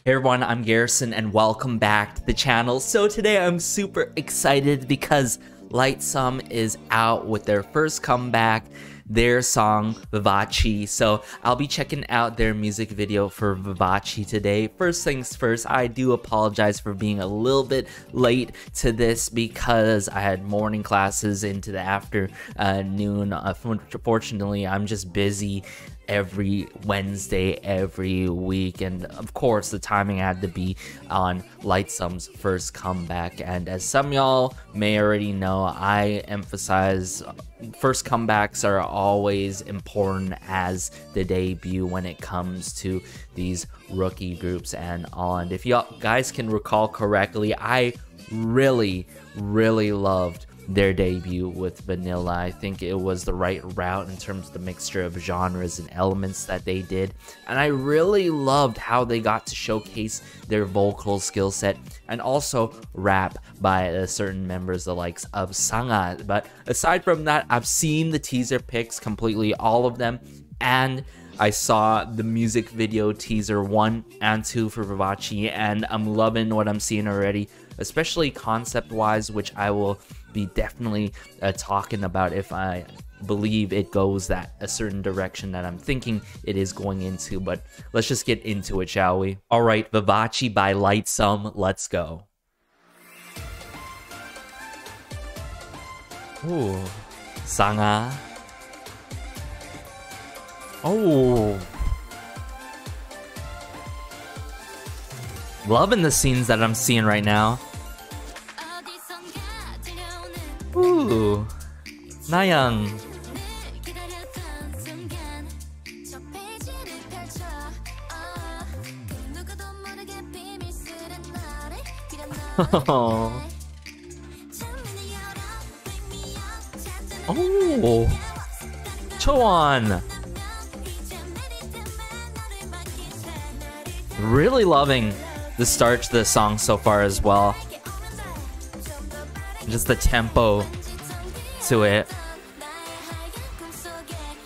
Hey everyone, I'm Garrison and welcome back to the channel. So today I'm super excited because Lightsum is out with their first comeback, their song Vivace. So I'll be checking out their music video for Vivace today. First things first, I do apologize for being a little bit late to this because I had morning classes into the afternoon. Fortunately, I'm just busy every Wednesday, every week, and of course the timing had to be on Lightsum's first comeback. And as some y'all may already know, I emphasize first comebacks are always important as the debut when it comes to these rookie groups and all. And if y'all guys can recall correctly, I really loved their debut with Vanilla. I think it was the right route in terms of the mixture of genres and elements that they did, and I really loved how they got to showcase their vocal skill set and also rap by certain members, the likes of Sanga. But aside from that, I've seen the teaser pics, completely all of them, and I saw the music video teaser 1 and 2 for Vivace, and I'm loving what I'm seeing already, especially concept-wise, which I will be definitely talking about if I believe it goes that a certain direction that I'm thinking it is going into. But let's just get into it, shall we? All right, Vivace by Lightsum, let's go. Ooh, Sanga. Oh, loving the scenes that I'm seeing right now. Ooh, Nayang. Oh. Oh, Choan. Really loving the start to the song so far as well. Just the tempo to it.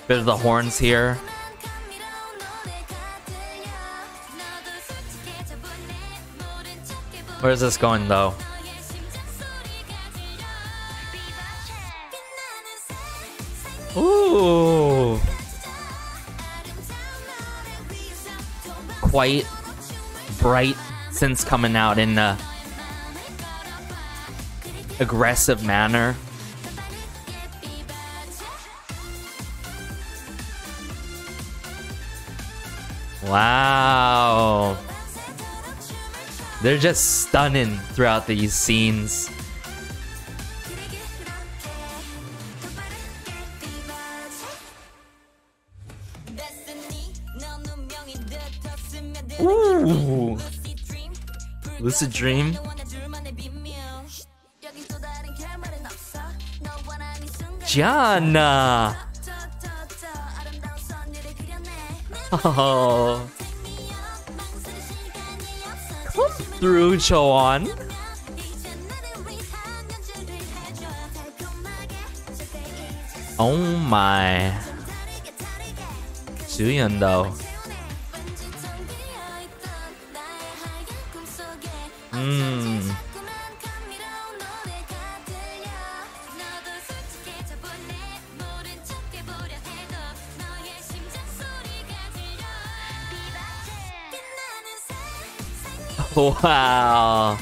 Bit of the horns here. Where's this going though? Ooh. Quite bright since coming out in a aggressive manner. Wow. They're just stunning throughout these scenes. Ooh. Lucid Dream. Gianna. Oh. Come through, Choan. Oh my. Juyeon though. Wow.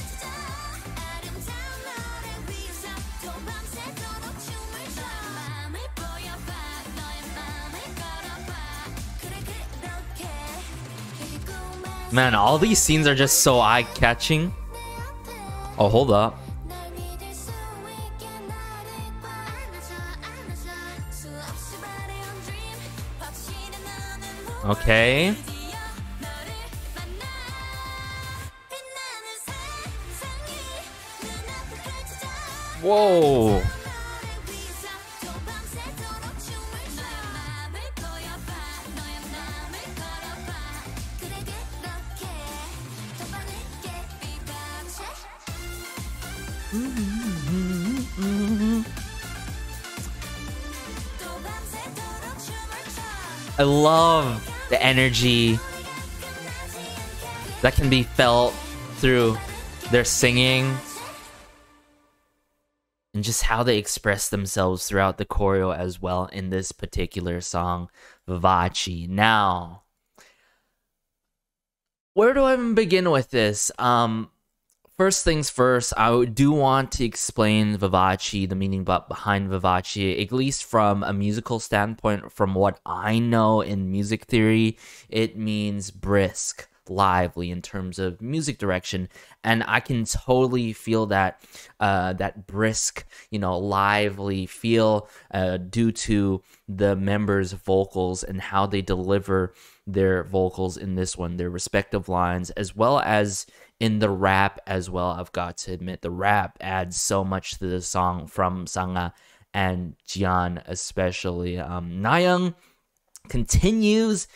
Man, all these scenes are just so eye-catching. Oh, hold up. Okay. Whoa. I love the energy that can be felt through their singing and just how they express themselves throughout the choreo as well in this particular song, Vivace. Now, where do I even begin with this? First things first, I do want to explain Vivace, the meaning behind Vivace, at least from a musical standpoint. From what I know in music theory, it means brisk, lively in terms of music direction, and I can totally feel that that brisk, lively feel due to the members' vocals and how they deliver their vocals in this one, their respective lines, as well as in the rap as well. I've got to admit, the rap adds so much to the song from Sanga and Jian especially. Nayoung continues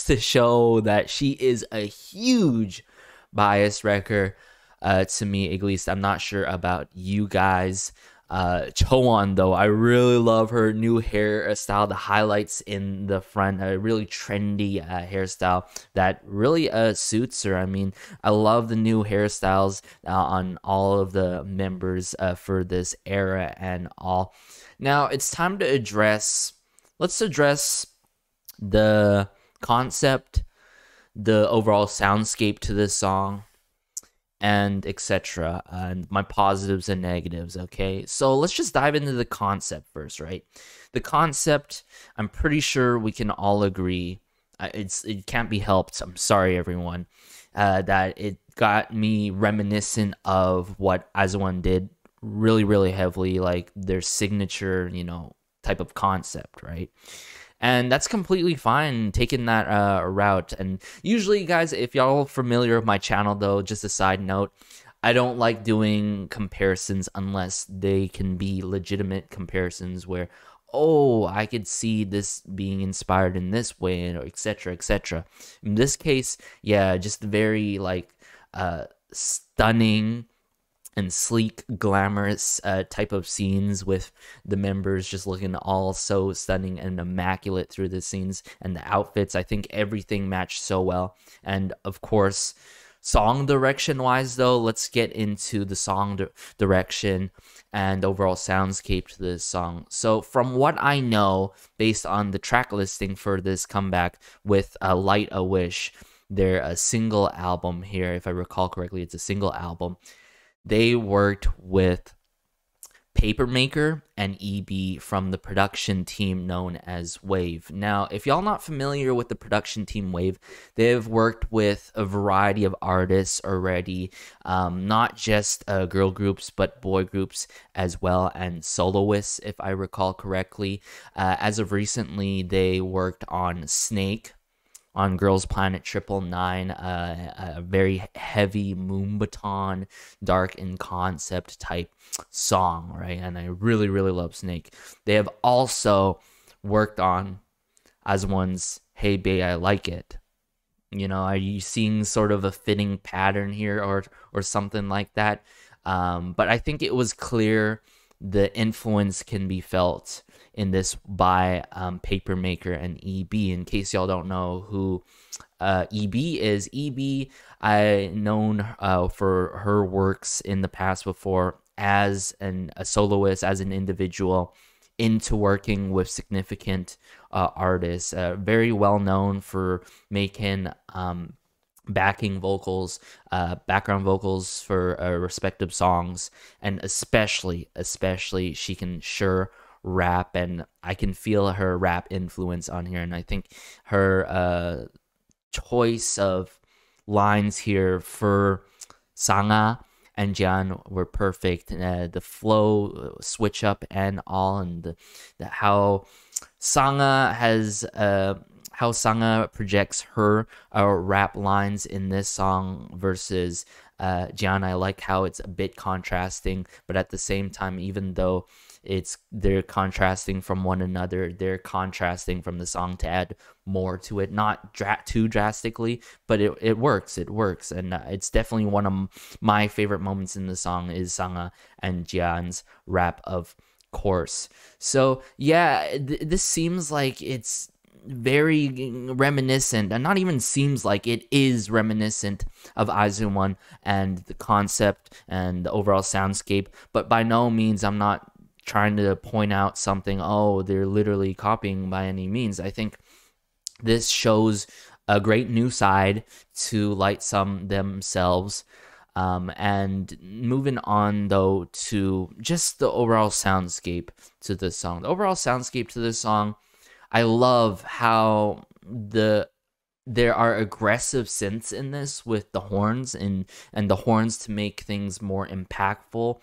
to show that she is a huge bias wrecker to me, at least. I'm not sure about you guys. Choan, though, I really love her new hairstyle, the highlights in the front, a really trendy hairstyle that really suits her. I mean, I love the new hairstyles on all of the members for this era and all. Now, it's time to let's address the concept, the overall soundscape to this song, and etc. And my positives and negatives, okay? So let's just dive into the concept first, right? The concept, I'm pretty sure we can all agree, it can't be helped, I'm sorry everyone, that it got me reminiscent of what IZ*ONE did really, really heavily, like their signature, type of concept, right? And that's completely fine, taking that route. And usually, guys, if y'all familiar with my channel, though, just a side note, I don't like doing comparisons unless they can be legitimate comparisons where, oh, I could see this being inspired in this way, or etc., etc. In this case, yeah, just very, stunning and sleek, glamorous type of scenes with the members just looking all so stunning and immaculate through the scenes, and the outfits. I think everything matched so well. And of course, song direction wise, though, let's get into the song direction and overall soundscape to this song. So from what I know, based on the track listing for this comeback with Light a Wish, they're a single album here, if I recall correctly, it's a single album. They worked with Papermaker and EB from the production team known as Wave. Now, if y'all not familiar with the production team Wave, they've worked with a variety of artists already, not just girl groups, but boy groups as well, and soloists, if I recall correctly. As of recently, they worked on Snake, on Girls Planet 999, a very heavy Moonbaton, dark in concept type song, right? And I really, really love Snake. They have also worked on IZ*ONE's Hey Bae, I Like It. Are you seeing sort of a fitting pattern here or something like that? But I think it was clear the influence can be felt in this by Papermaker and EB. In case y'all don't know who EB is, EB, I known for her works in the past before as a soloist, as an individual, into working with significant artists. Very well known for making backing vocals, background vocals for respective songs, and especially she can sure rap, and I can feel her rap influence on here. And I think her choice of lines here for Sanga and Jian were perfect. The flow switch up and all, and how Sanga projects her rap lines in this song versus Jian. I like how it's a bit contrasting, but at the same time, even though they're contrasting from one another, they're contrasting from the song to add more to it, not too drastically, but it works, and it's definitely one of my favorite moments in the song is Sanga and Jian's rap, of course. So yeah, this seems like it's very reminiscent, and not even seems like, it is reminiscent of Aizuwan and the concept and the overall soundscape. But by no means I'm not trying to point out something, oh, they're literally copying by any means. I think this shows a great new side to Lightsum themselves. And moving on though to just the overall soundscape to this song. The overall soundscape to this song, I love how there are aggressive synths in this with the horns and the horns to make things more impactful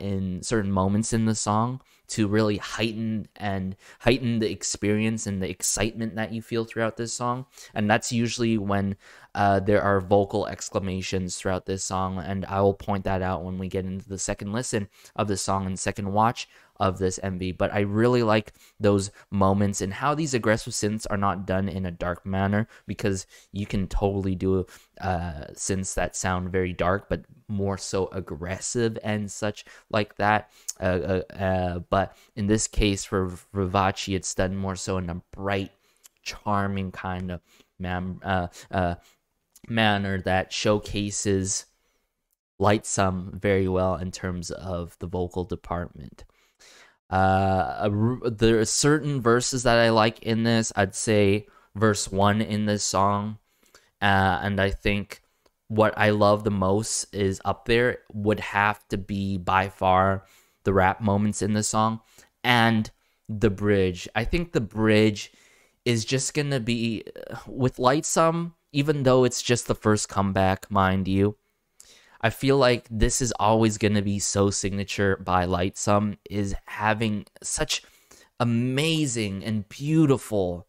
in certain moments in the song, to really heighten the experience and the excitement that you feel throughout this song. And that's usually when there are vocal exclamations throughout this song, and I will point that out when we get into the second listen of the song and second watch of this MV. But I really like those moments and how these aggressive synths are not done in a dark manner, because you can totally do synths that sound very dark but more so aggressive and such like that. But in this case for Vivace, it's done more so in a bright, charming kind of manner that showcases Lightsum very well in terms of the vocal department. There are certain verses that I like in this. I'd say verse 1 in this song, and I think what I love the most is up there would have to be by far the rap moments in the song and the bridge. I think the bridge is just gonna be, with Lightsum, even though it's just the first comeback, mind you, I feel like this is always gonna be so signature by Lightsum, is having such amazing and beautiful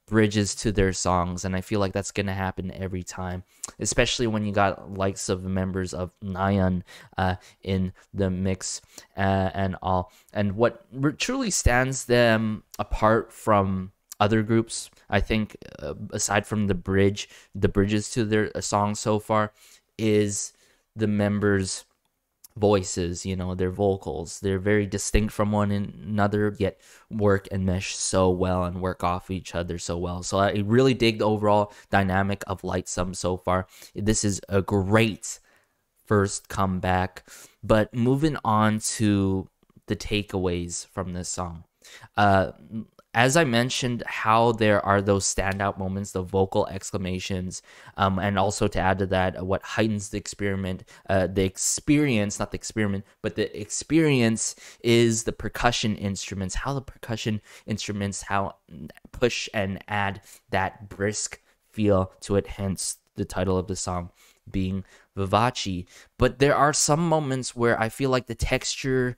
bridges to their songs, and I feel like that's gonna happen every time, especially when you got likes of members of Nayeon in the mix and all. And what truly stands them apart from other groups, I think, aside from the bridges to their songs so far, is the members' voices, their vocals. They're very distinct from one another, yet work and mesh so well and work off each other so well. So I really dig the overall dynamic of Lightsum so far. This is a great first comeback. But moving on to the takeaways from this song. As I mentioned, how there are those standout moments, the vocal exclamations, and also to add to that, what heightens the experience, not the experiment, but the experience is the percussion instruments, how the percussion instruments, how push and add that brisk feel to it, hence the title of the song being Vivace. But there are some moments where I feel like the textures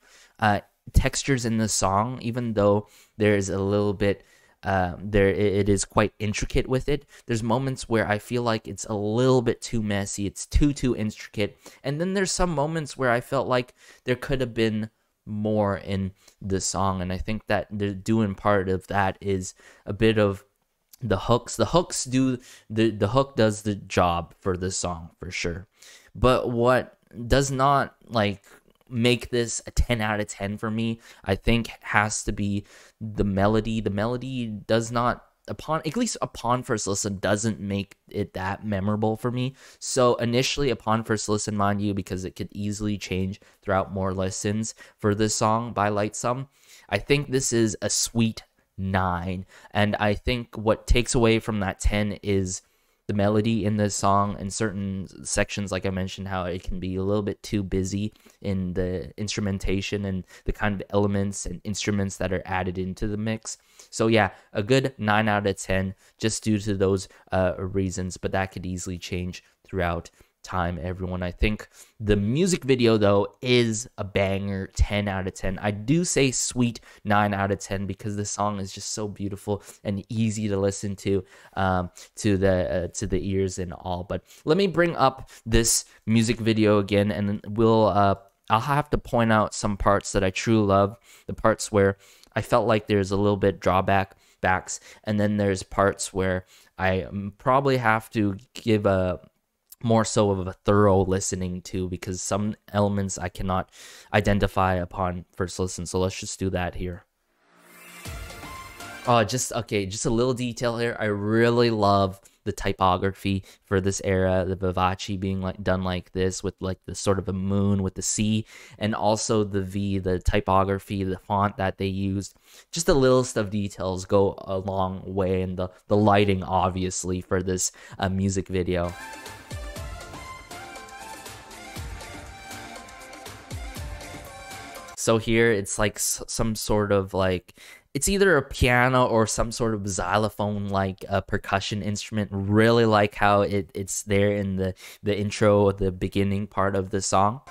in the song, even though there's a little bit it is quite intricate with it, there's moments where I feel like it's a little bit too messy, it's too intricate. And then there's some moments where I felt like there could have been more in the song, and I think that the doing part of that is a bit of the hooks. The hook does the job for the song for sure. But what does not make this a 10 out of 10 for me, I think, has to be the melody. The melody does not, at least upon first listen, doesn't make it that memorable for me. So initially, upon first listen, mind you, because it could easily change throughout more listens for this song by Lightsum, I think this is a sweet 9. And I think what takes away from that 10 is the melody in this song. In certain sections, like I mentioned, how it can be a little bit too busy in the instrumentation and the kind of elements and instruments that are added into the mix. So yeah, a good 9 out of 10 just due to those reasons, but that could easily change throughout time, everyone. I think the music video though is a banger, 10 out of 10. I do say sweet 9 out of 10 because the song is just so beautiful and easy to listen to the ears and all. But let me bring up this music video again, and I'll have to point out some parts that I truly love, the parts where I felt like there's a little bit drawbacks, and then there's parts where I probably have to give more so of a thorough listening to, because some elements I cannot identify upon first listen. So let's just do that here. Oh, just okay, just a little detail here. I really love the typography for this era, the Vivace being like done like this with like the sort of a moon with the C, and also the V, the typography, the font that they used. Just the littlest of details go a long way, and the lighting obviously for this music video. So here it's like some sort of like, it's either a piano or some sort of xylophone like a percussion instrument. Really like how it's there in the intro, the beginning part of the song.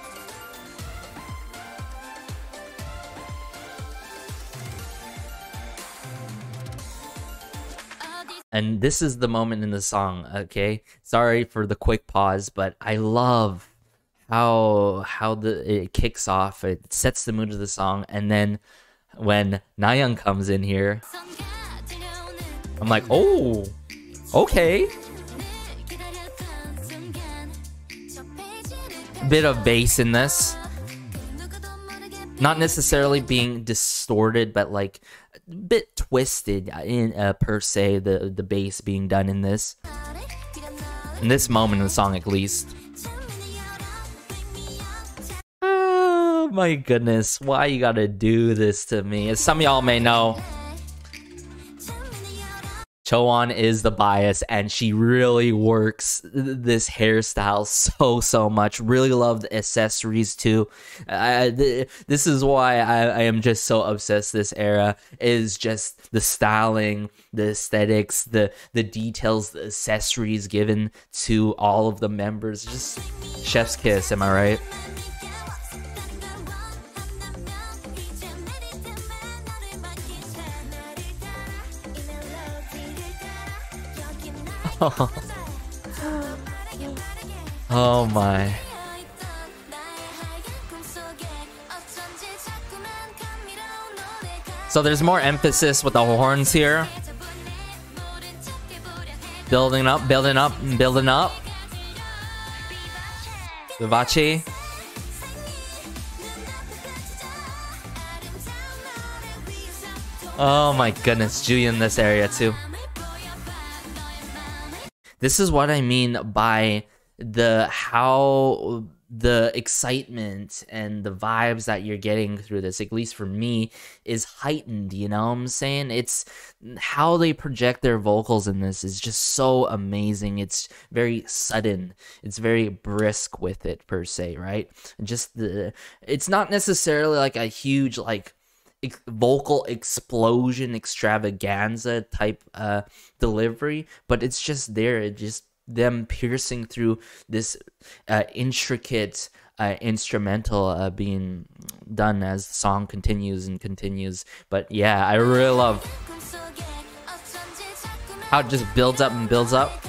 And this is the moment in the song, okay? Sorry for the quick pause, but I love how it kicks off. It sets the mood of the song, and then when Nayoung comes in here, I'm like, oh, okay. Bit of bass in this. Not necessarily being distorted, but like a bit twisted in per se, the bass being done in this moment in the song at least. Oh my goodness, why you gotta do this to me? As some of y'all may know, Choan is the bias, and she really works this hairstyle so much. Really love the accessories too. This is why I am just so obsessed. This era is just the styling, the aesthetics, the details, the accessories given to all of the members. Just chef's kiss, am I right? Oh my. So there's more emphasis with the horns here. Building up, building up, building up. Vivace. Oh my goodness, Julia in this area too. This is what I mean by how the excitement and the vibes that you're getting through this, at least for me, is heightened, you know what I'm saying? It's how they project their vocals in this is just so amazing. It's very sudden. It's very brisk with it per se, right? Just it's not necessarily like a huge like vocal explosion extravaganza type delivery, but it's just there. It just them piercing through this intricate instrumental being done as the song continues and continues. But yeah, I really love how it just builds up and builds up.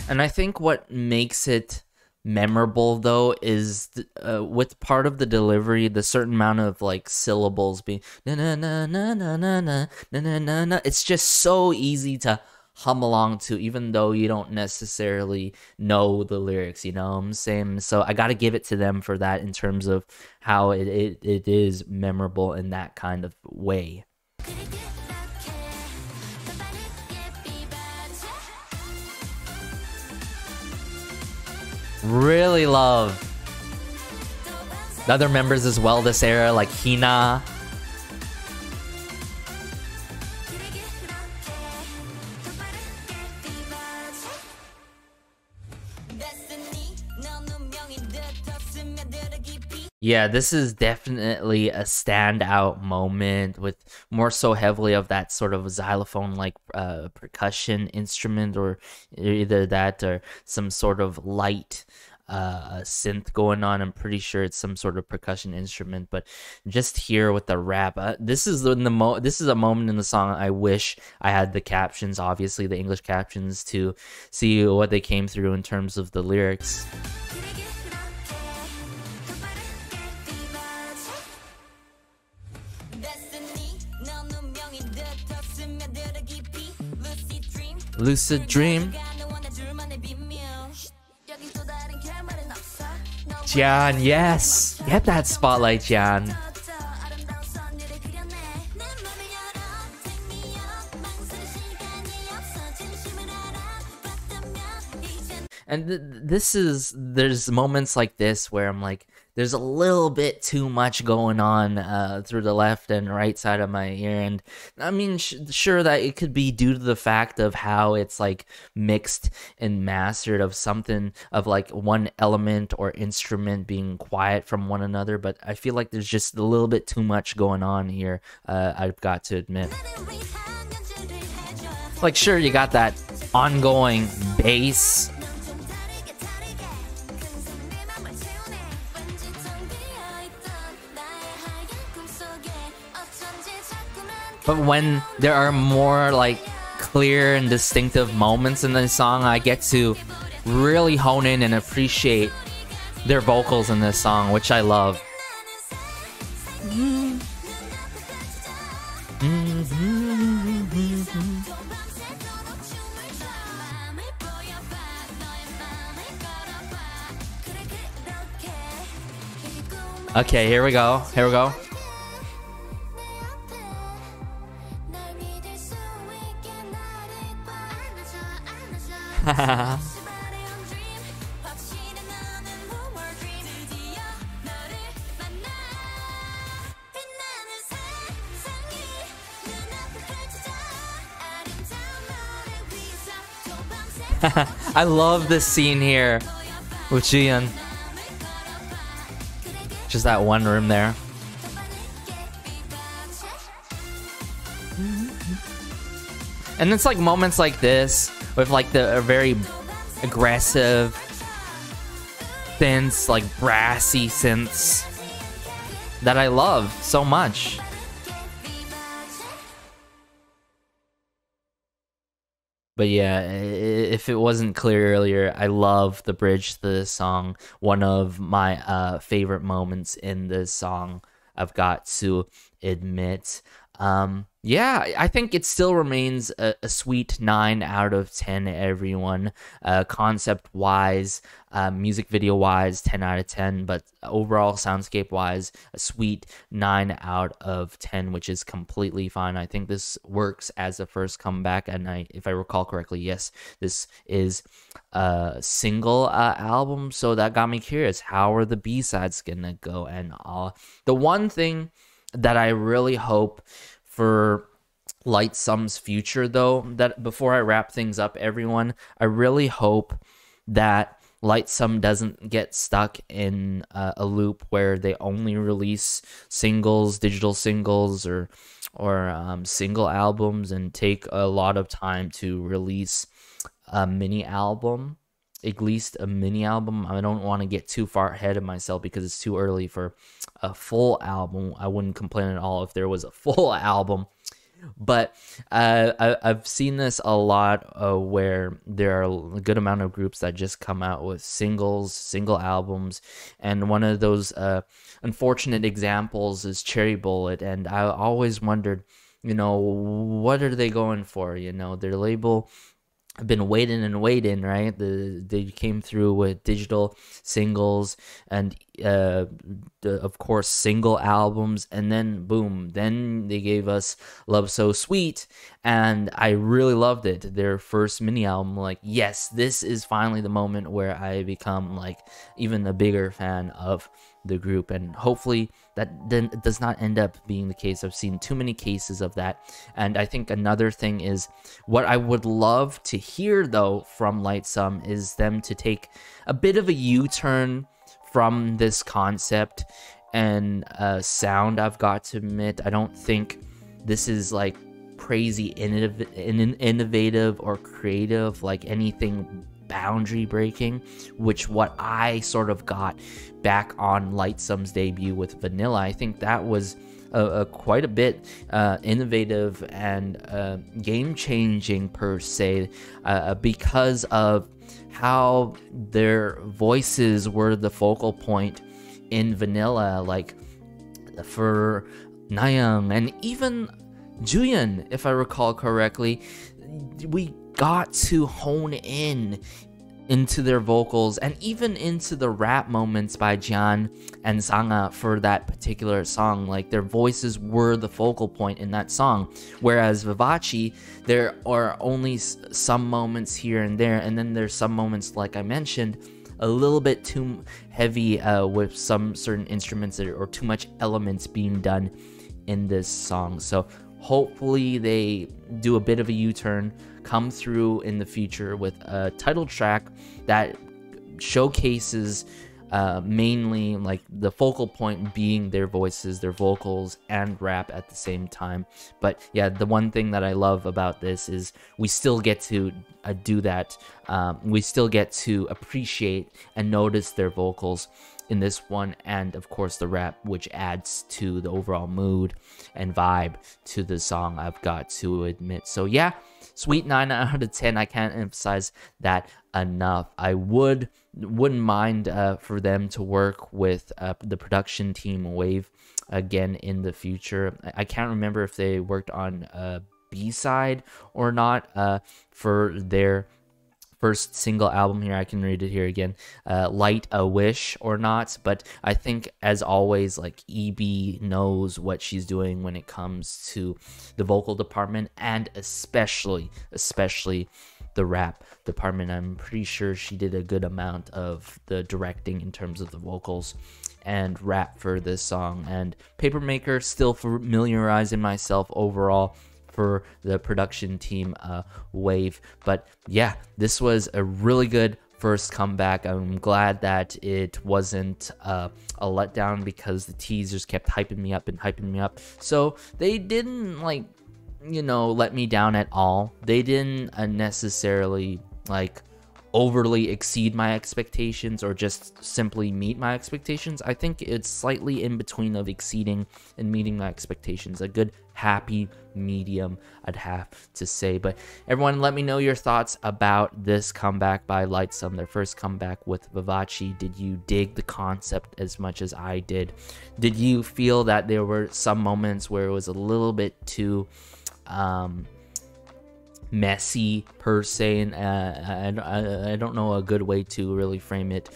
And I think what makes it memorable though is with part of the delivery, the certain amount of like syllables being na na na na na na na na na na. It's just so easy to hum along to, even though you don't necessarily know the lyrics, you know what I'm saying? So I gotta give it to them for that in terms of how it is memorable in that kind of way. Really love the other members as well this era, like Hina. Yeah, this is definitely a standout moment with more so heavily of that sort of xylophone like percussion instrument, or either that or some sort of light synth going on. I'm pretty sure it's some sort of percussion instrument, but just here with the rap, this is this is a moment in the song I wish I had the captions, obviously the English captions, to see what they came through in terms of the lyrics. Lucid Dream. Jian, yes! Get that spotlight, Jian. And there's moments like this where I'm like, there's a little bit too much going on through the left and right side of my ear. And I mean, sure that it could be due to the fact of how it's like mixed and mastered of something of like one element or instrument being quiet from one another. But I feel like there's just a little bit too much going on here, I've got to admit. Like, sure, you got that ongoing bass. But when there are more like clear and distinctive moments in the song, I get to really hone in and appreciate their vocals in this song, which I love. Okay, here we go. Here we go. I love this scene here with Jian. Just that one room there. And it's like moments like this with like the very aggressive synths, like brassy synths that I love so much. But yeah, if it wasn't clear earlier, I love the bridge to this song. One of my favorite moments in this song, I've got to admit. Yeah, I think it still remains a sweet 9 out of 10, everyone. Concept-wise, music video-wise, 10 out of 10, but overall soundscape-wise, a sweet 9 out of 10, which is completely fine. I think this works as a first comeback, and if I recall correctly, yes, this is a single album, so that got me curious. How are the B-sides gonna go? And the one thing that I really hope for Lightsum's future, though, that before I wrap things up, everyone, I really hope that Lightsum doesn't get stuck in a loop where they only release singles, digital singles, or single albums, and take a lot of time to release a mini album. At least a mini album. I don't want to get too far ahead of myself because it's too early for a full album. I wouldn't complain at all if there was a full album. But I've seen this a lot where there are a good amount of groups that just come out with single albums. And one of those unfortunate examples is Cherry Bullet. And I always wondered, you know, what are they going for? You know, their label... I've been waiting and waiting, right? They came through with digital singles and, of course, single albums. And then, boom, then they gave us Love So Sweet. And I really loved it. Their first mini album, like, yes, this is finally the moment where I become, like, even a bigger fan of the group. And hopefully that then does not end up being the case. I've seen too many cases of that. And I think another thing is what I would love to hear, though, from Lightsum is them to take a bit of a U-turn from this concept and sound. I've got to admit, I don't think this is like crazy innovative or creative, like anything boundary breaking, which what I sort of got back on Lightsum's debut with Vanilla. I think that was quite a bit innovative and game-changing per se, because of how their voices were the focal point in Vanilla. Like, for Nayoung, and even Juyeon, if I recall correctly, we got to hone in into their vocals and even into the rap moments by Jian and Sanga for that particular song. Like, their voices were the focal point in that song, whereas Vivace, there are only some moments here and there, and then there's some moments, like I mentioned, a little bit too heavy with some certain instruments or too much elements being done in this song. So hopefully they do a bit of a U-turn, come through in the future with a title track that showcases mainly like the focal point being their voices, their vocals, and rap at the same time. But yeah, the one thing that I love about this is we still get to do that. We still get to appreciate and notice their vocals in this one, and of course the rap, which adds to the overall mood and vibe to the song, I've got to admit. So yeah, sweet 9 out of 10. I can't emphasize that enough. I wouldn't mind for them to work with the production team Wave again in the future. I can't remember if they worked on a B-side or not for their first single album here. I can read it here again, Light a Wish or not, but I think, as always, like, EB knows what she's doing when it comes to the vocal department, and especially the rap department. I'm pretty sure she did a good amount of the directing in terms of the vocals and rap for this song. And Papermaker, still familiarizing myself overall for the production team Wave. But yeah, this was a really good first comeback. I'm glad that it wasn't a letdown, because the teasers kept hyping me up. So they didn't, like, you know, let me down at all. They didn't necessarily like overly exceed my expectations or just simply meet my expectations. I think it's slightly in between of exceeding and meeting my expectations. A good happy medium, I'd have to say. But everyone, let me know your thoughts about this comeback by Lightsum, their first comeback with Vivace. Did you dig the concept as much as I did? Did you feel that there were some moments where it was a little bit too messy per se, and I don't know a good way to really frame it,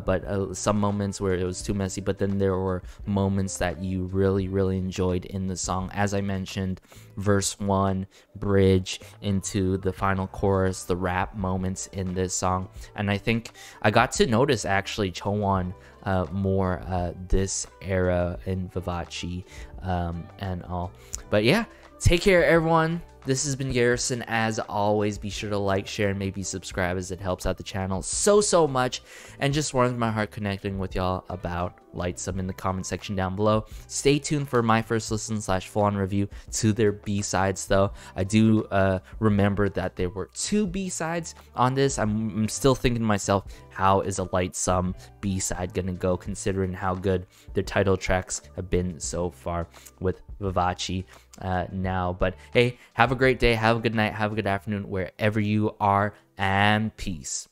but some moments where it was too messy, but then there were moments that you really enjoyed in the song? As I mentioned, verse 1, bridge into the final chorus, the rap moments in this song. And I think I got to notice actually Chowon more this era in Vivace and all. But yeah, take care, everyone. This has been Garrison. As always, be sure to like, share, and maybe subscribe, as it helps out the channel so much, and just warms my heart connecting with y'all about Lightsum in the comment section down below. Stay tuned for my first listen / full-on review to their B-sides, though. I do remember that there were 2 B-sides on this. I'm still thinking to myself, how is a Lightsum B-side gonna go, considering how good their title tracks have been so far with Vivace now. But hey, have a great day, have a good night, have a good afternoon wherever you are, and peace.